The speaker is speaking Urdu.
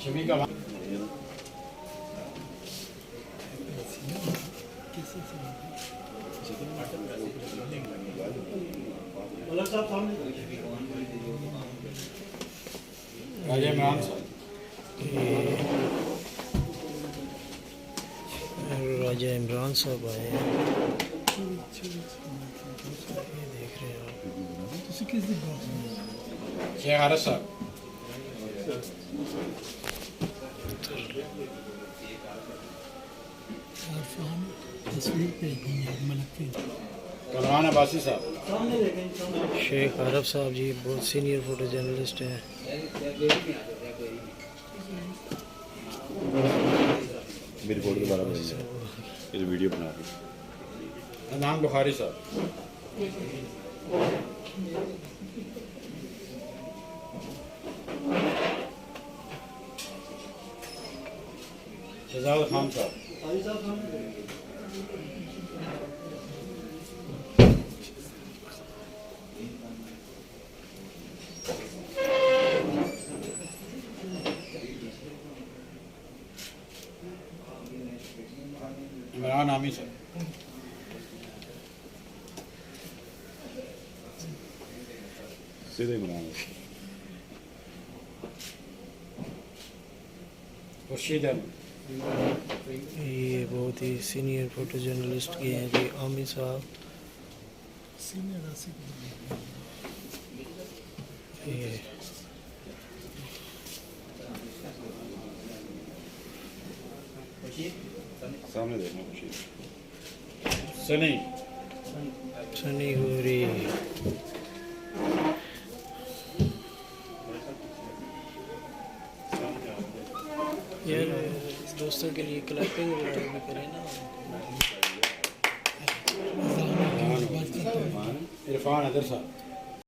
شمی کا راجہ عمران صاحب، راجہ عمران صاحب آئے ہیں، یہ دیکھ رہے ہیں آپ۔ شیخ حارث صاحب، کلوان عباسی صاحب، شیخ عارف صاحب جی بہت سینئر فوٹو جرنلسٹ ہیں۔ میری فوٹو دوبارہ بنائی، یہ ویڈیو بنا رہی۔ عدنان بخاری صاحب، شہزاد خان صاحب، عمران عامی صاحب، سیدھے بنانا۔ خورشید احمد، یہ بہت ہی سینئر فوٹو جرنلسٹ کے ہیں جی، عامی صاحب۔ یہ سامنے دیکھنا خوشی۔ سنی، سنی گوری، یار دوستوں کے لیے کلپنگ وغیرہ بھی کریں نا۔ عرفان حیدر صاحب،